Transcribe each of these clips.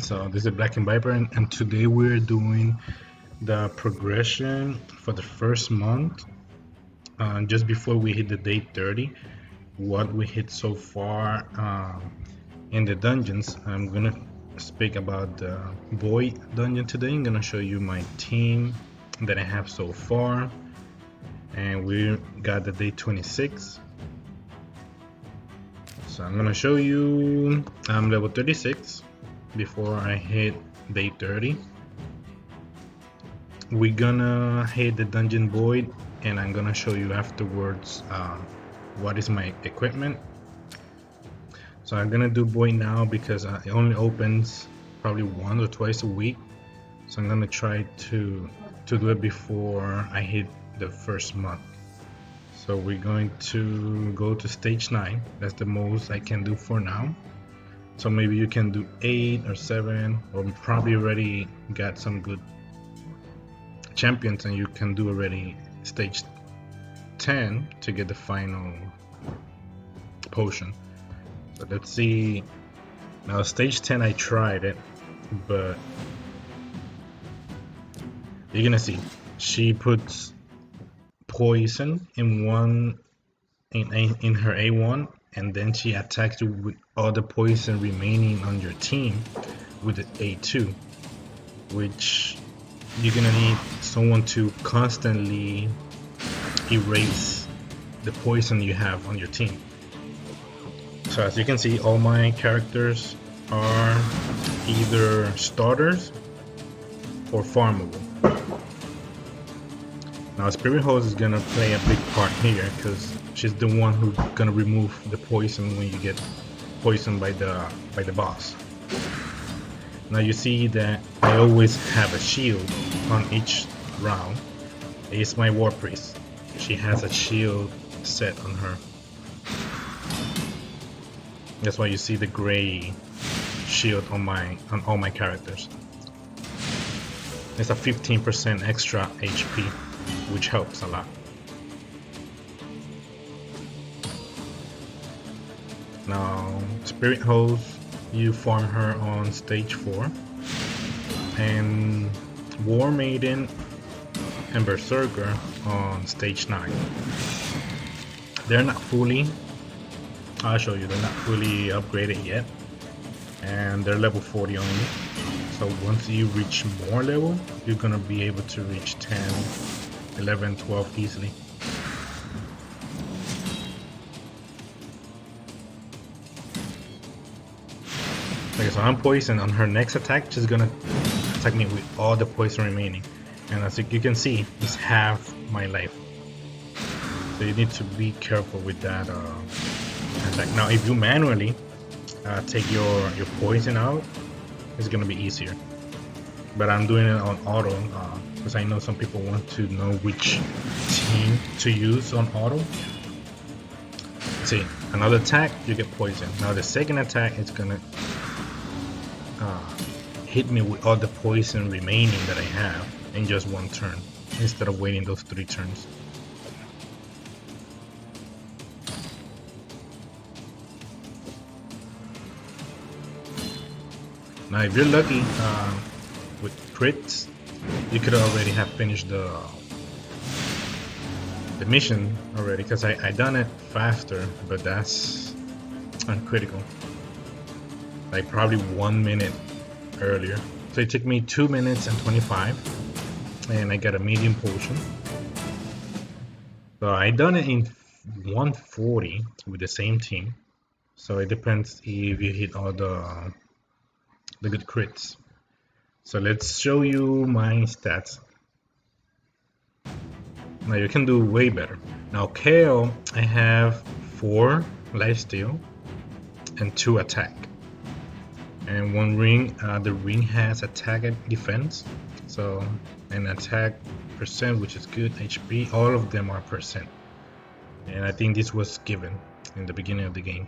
So this is BlackKingViper, and today we're doing the progression for the first month. Just before we hit the day 30, what we hit so far in the dungeons. I'm gonna speak about the Void dungeon today. I'm gonna show you my team that I have so far, and we got the day 26. So I'm gonna show you I'm level 36 before I hit day 30. We're gonna hit the dungeon void, and I'm gonna show you afterwards what is my equipment. So I'm gonna do void now because it only opens probably once or twice a week. So I'm gonna try to do it before I hit the first month. So we're going to go to stage 9. That's the most I can do for now. So maybe you can do 8 or 7, or probably already got some good champions and you can do already stage 10 to get the final potion. So let's see. Now stage 10 I tried it, but you're gonna see she puts poison in in her A1, and then she attacks you with all the poison remaining on your team with the A2, which you're gonna need someone to constantly erase the poison you have on your team. So as you can see, all my characters are either starters or farmable. Now Spirit Hose is gonna play a big part here because she's the one who's gonna remove the poison when you get poisoned by the boss. Now you see that I always have a shield on each round. It's my War Priest. She has a shield set on her. That's why you see the gray shield on all my characters. It's a 15% extra HP, which helps a lot. Now Spirit Hose, you farm her on stage 4, and War Maiden and Berserker on stage 9. They're not fully, I'll show you, they're not fully upgraded yet, and they're level 40 only. So once you reach more level, you're gonna be able to reach 10, 11, 12 easily. Okay, so I'm poisoned. On her next attack, she's gonna attack me with all the poison remaining, and as you can see, it's half my life. So you need to be careful with that attack. Now if you manually take your poison out, it's gonna be easier, but I'm doing it on auto because I know some people want to know which team to use on auto. See, another attack, you get poison. Now the second attack is gonna hit me with all the poison remaining that I have in just one turn, instead of waiting those 3 turns. Now if you're lucky with crits, you could already have finished the mission already, because I done it faster, but that's uncritical. Like probably 1 minute earlier. So it took me 2 minutes and 25, and I got a medium potion. So I done it in 140 with the same team. So it depends if you hit all the good crits. So let's show you my stats. Now you can do way better. Now KO, I have 4 lifesteal and 2 attack, and 1 ring. The ring has attack and defense, so an attack percent, which is good. HP, all of them are percent, and I think this was given in the beginning of the game.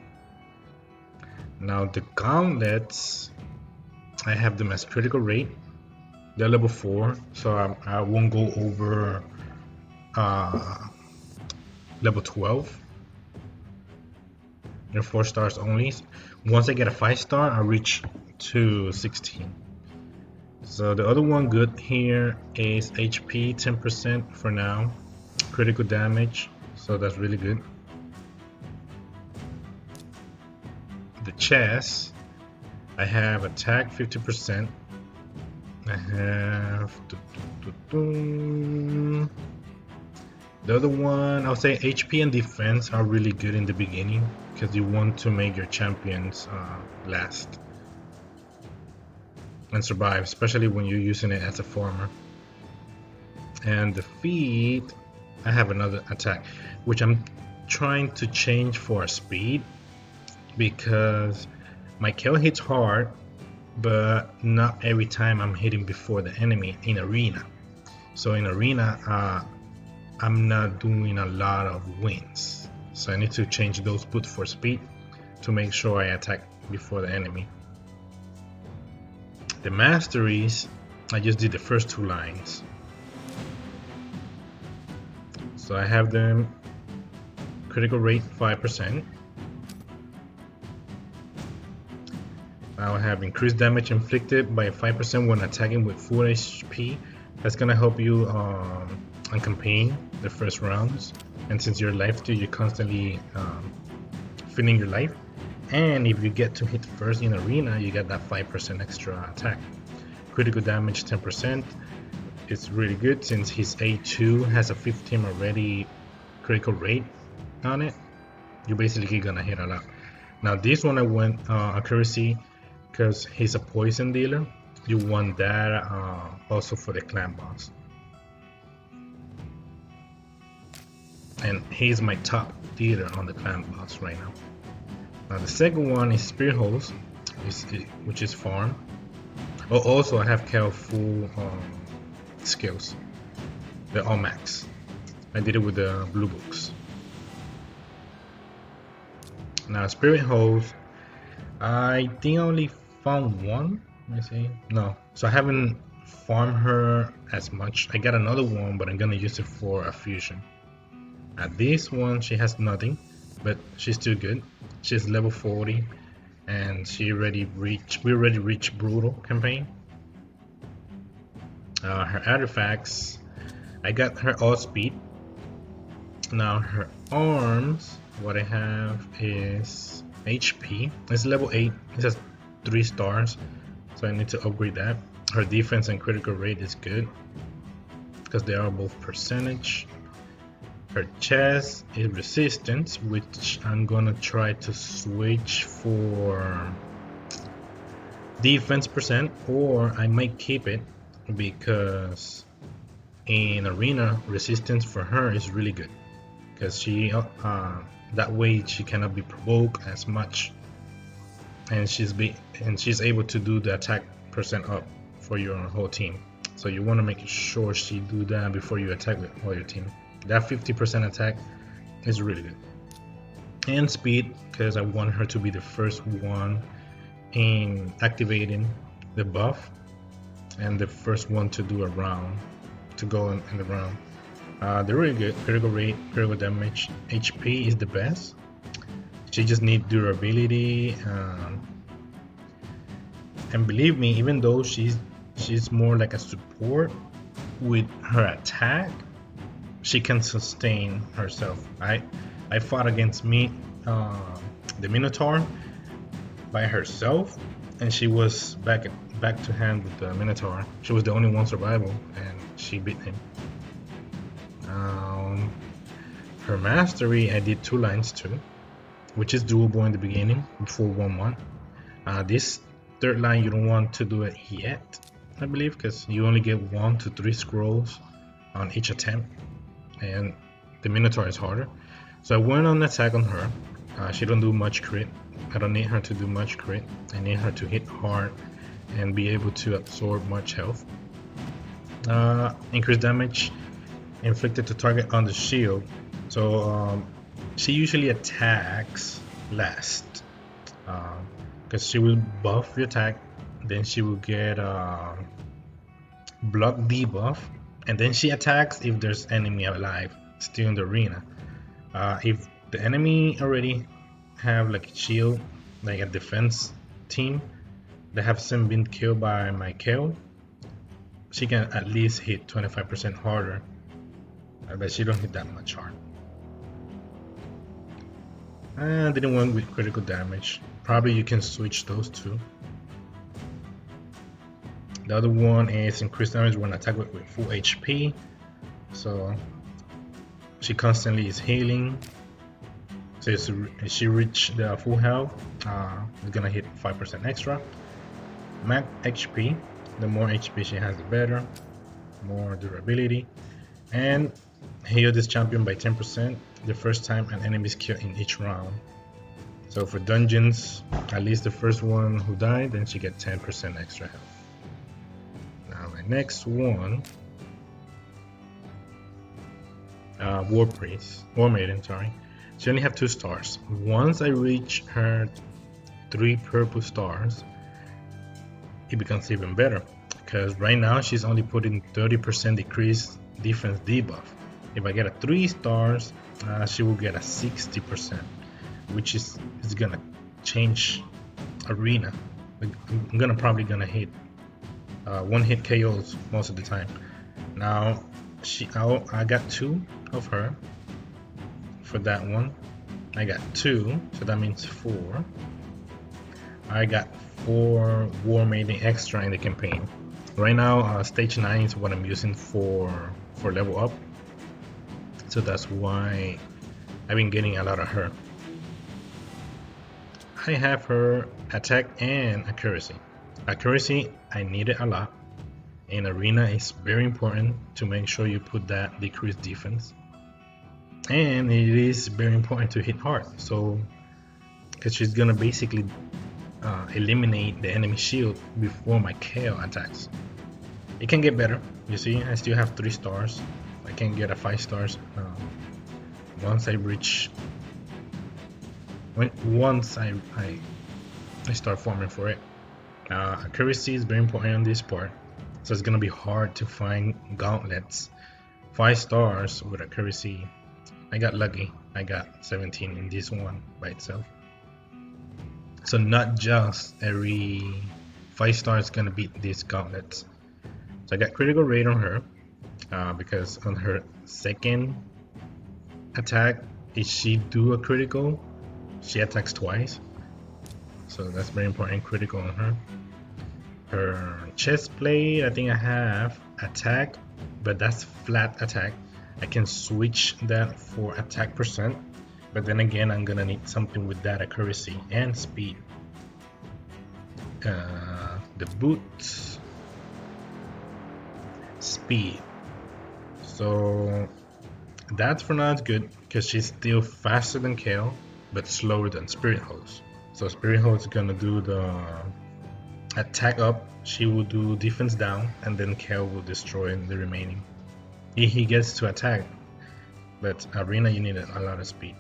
Now the gauntlets, I have them as critical rate. They're level 4, so I won't go over level 12. They're 4 stars only. Once I get a 5 star, I reach to 16. So the other one good here is HP 10% for now, critical damage, so that's really good. The chest, I have attack 50%. I have the other one, I'll say HP and defense are really good in the beginning because you want to make your champions last and survive, especially when you're using it as a farmer. And the feet, I have another attack, which I'm trying to change for speed because my kill hits hard, but not every time I'm hitting before the enemy in arena. So in arena, I'm not doing a lot of wins. So I need to change those put for speed to make sure I attack before the enemy. The masteries, I just did the first 2 lines. So I have them critical rate 5%. Now I have increased damage inflicted by 5% when attacking with full HP. That's gonna help you on campaign the first rounds. And since you're life steal, you're constantly filling your life. And if you get to hit first in arena, you get that 5% extra attack. Critical damage 10%. It's really good since his A2 has a 15 already critical rate on it. You're basically gonna hit a lot. Now this one I went accuracy because he's a poison dealer. You want that also for the clan boss. And he's my top dealer on the clan boss right now. Now the second one is Spirit Holes, which is farm. Oh, also I have Cal full skills. They're all max. I did it with the blue books. Now Spirit Holes, I think I only found one. Let me see. No, so I haven't farmed her as much. I got another one, but I'm gonna use it for a fusion. At this one, she has nothing, but she's still good. She's level 40, and we already reached brutal campaign. Her artifacts, I got her all speed. Now her arms, what I have is HP. It's level 8. It has 3 stars, so I need to upgrade that. Her defense and critical rate is good because they are both percentage. Her chest is resistance, which I'm gonna try to switch for defense percent, or I might keep it because in arena resistance for her is really good because she that way she cannot be provoked as much, and she's able to do the attack percent up for your whole team. So you want to make sure she do that before you attack with all your team. That 50% attack is really good. And speed, because I want her to be the first one in activating the buff and the first one to do a round, to go in the round. They're really good. Critical rate, critical damage, HP is the best. She just needs durability, and believe me, even though she's more like a support, with her attack she can sustain herself. I fought against the Minotaur by herself, and she was back to hand with the Minotaur. She was the only one survival, and she beat him. Her mastery, I did 2 lines too, which is doable in the beginning before 1-1. This 3rd line you don't want to do it yet, I believe, because you only get 1 to 3 scrolls on each attempt, and the Minotaur is harder. So I went on attack on her. She don't do much crit. I don't need her to do much crit. I need her to hit hard and be able to absorb much health. Increased damage inflicted to target on the shield. So she usually attacks last because she will buff your attack, then she will get block debuff, and then she attacks if there's enemy alive still in the arena. If the enemy already have like a shield, like a defense team, that haven't been killed by my Kale, she can at least hit 25% harder, but she don't hit that much hard. I didn't want with critical damage. Probably you can switch those two. The other one is increased damage when attacked with full HP. So she constantly is healing. So if she reach the full health, it's gonna hit 5% extra. Max HP, the more HP she has, the better. More durability. And heal this champion by 10% the first time an enemy is killed in each round. So for dungeons, at least the first one who died, then she gets 10% extra health. Now my next one, War Maiden, sorry. She only have 2 stars. Once I reach her 3 purple stars, it becomes even better. Because right now she's only putting 30% decreased defense debuff. If I get a 3 stars, she will get a 60%, which is gonna change arena. I'm probably gonna hit one hit KOs most of the time. Now I got 2 of her. For that one, I got 2, so that means 4. I got 4 War Maiden extra in the campaign. Right now, stage 9 is what I'm using for level up, so that's why I've been getting a lot of her. I have her attack and accuracy. Accuracy, I need it a lot. In arena, it's very important to make sure you put that decreased defense. And it is very important to hit hard, so because she's gonna basically eliminate the enemy shield before my KO attacks. It can get better. You see, I still have 3 stars. I can get a 5 stars once I reach. Once I start farming for it. Accuracy is very important on this part, so it's gonna be hard to find gauntlets 5 stars with accuracy. I got lucky. I got 17 in this one by itself. So not just every 5 stars is gonna beat these gauntlets. So I got critical rate on her because on her second attack, if she do a critical, she attacks twice. So that's very important, critical on her. Her chest plate, I think I have attack, but that's flat attack. I can switch that for attack percent, but then again I'm gonna need something with that accuracy and speed. The boots, speed, so that for now is good because she's still faster than Kale but slower than Spirit Hose. So Spirit Hose is gonna do the attack up, she will do defense down, and then Kale will destroy the remaining. He gets to attack, but arena you need a lot of speed.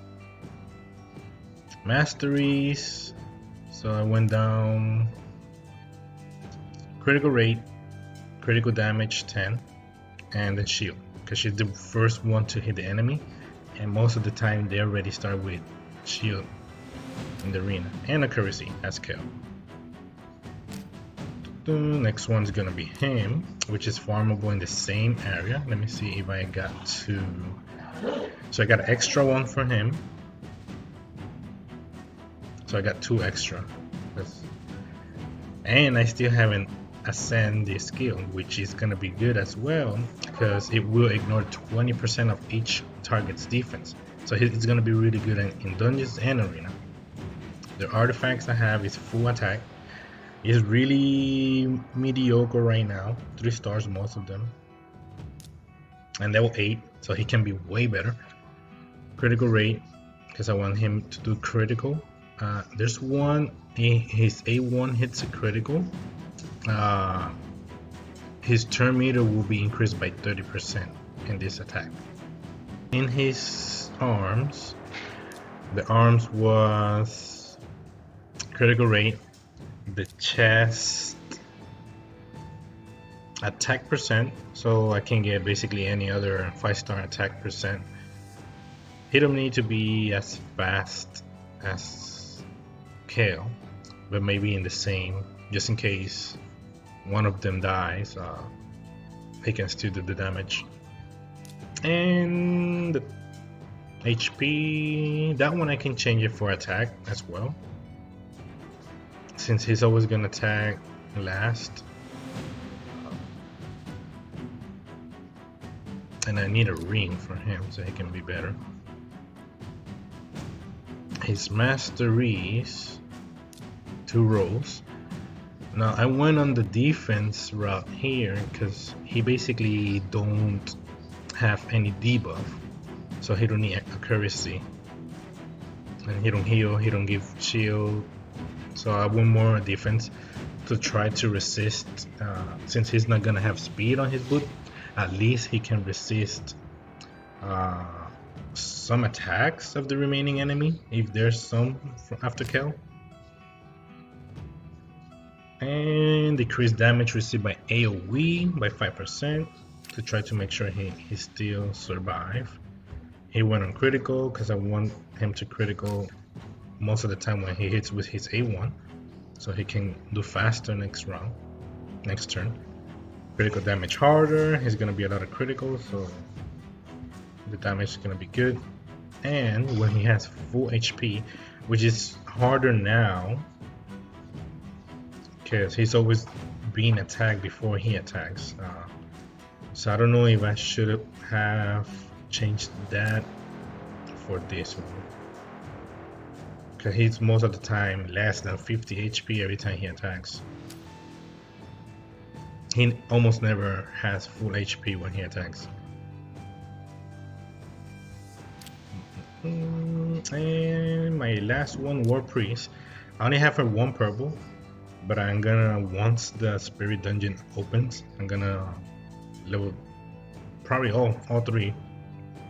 Masteries, so I went down critical rate, critical damage 10, and then shield, because she's the first one to hit the enemy, and most of the time they already start with shield in the arena, and accuracy as Kale. The next one's gonna be him, which is farmable in the same area. Let me see if I got 2. So I got an extra one for him. So I got 2 extra. And I still haven't ascend the skill, which is gonna be good as well because it will ignore 20% of each target's defense. So it's gonna be really good in dungeons and arena. The artifacts I have is full attack. Is really mediocre right now, 3 stars most of them, and level 8, so he can be way better. Critical rate, because I want him to do critical. There's one, his A1 hits a critical, his turn meter will be increased by 30% in this attack. In his arms, the arms was critical rate, the chest attack percent, so I can get basically any other 5-star attack percent. He don't need to be as fast as Kale, but maybe in the same just in case one of them dies, he can still do the damage. And the HP, that one I can change it for attack as well, since he's always gonna attack last. And I need a ring for him so he can be better. His masteries, 2 rolls. Now I went on the defense route here because he basically don't have any debuff, so he don't need accuracy, and he don't heal, he don't give shield. So I went more defense to try to resist, since he's not gonna have speed on his boot. At least he can resist some attacks of the remaining enemy if there's some after kill. And decrease damage received by AoE by 5% to try to make sure he still survive. He went on critical because I want him to critical most of the time when he hits with his A1, so he can do faster next turn. Critical damage harder, he's gonna be a lot of critical, so the damage is gonna be good. And when he has full HP, which is harder now because he's always being attacked before he attacks, so I don't know if I should have changed that for this one, because he's most of the time less than 50 HP every time he attacks. He almost never has full HP when he attacks. And my last one, War Priest. I only have her 1 purple, but I'm gonna, once the Spirit Dungeon opens, I'm gonna level probably all 3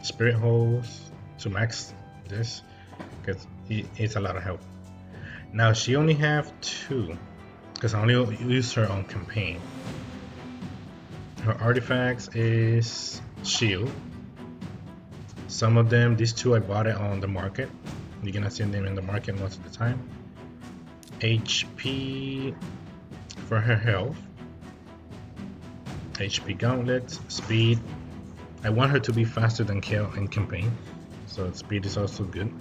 Spirit Holes to max this, because it's a lot of help. Now she only have 2, because I only use her on campaign. Her artifacts is shield. Some of them, these 2 I bought it on the market. You're gonna see them in the market most of the time. HP for her health. HP gauntlets, speed. I want her to be faster than Kale in campaign, so speed is also good.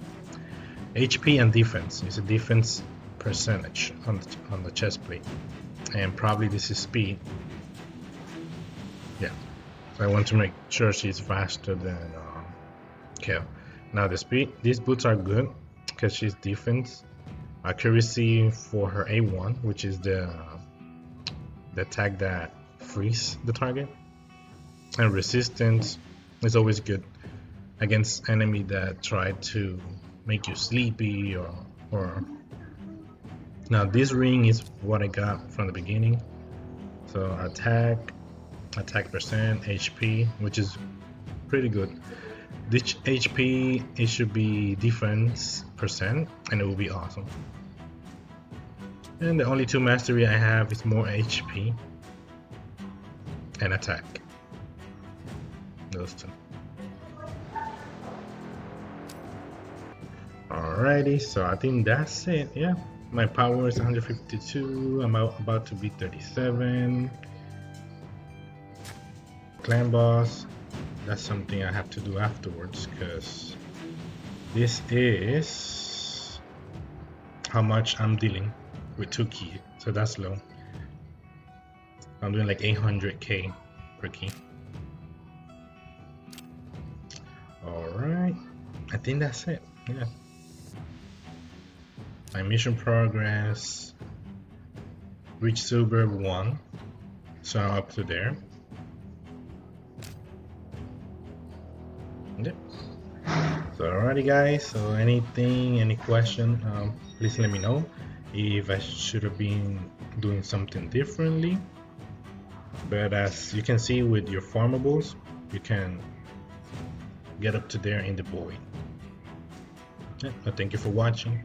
HP and defense. It's a defense percentage on the chest plate, and probably this is speed. Yeah, so I want to make sure she's faster than Kale. Now the speed, these boots are good because she's defense. Accuracy for her A1, which is the attack that frees the target, and resistance is always good against enemy that try to make you sleepy or. Now this ring is what I got from the beginning. So attack percent, HP, which is pretty good. This HP, it should be defense percent, and it will be awesome. And the only 2 mastery I have is more HP and attack. Those 2. Alrighty, so I think that's it. Yeah, my power is 152. I'm about to be 37. Clan boss, that's something I have to do afterwards, because this is how much I'm dealing with 2 keys, so that's low. I'm doing like 800k per key. Alright, I think that's it. Yeah, my mission progress, reach silver 1, so I'm up to there. Yeah. So alrighty guys, so any question, please let me know if I should have been doing something differently. But as you can see with your farmables, you can get up to there in the void. Yeah, thank you for watching.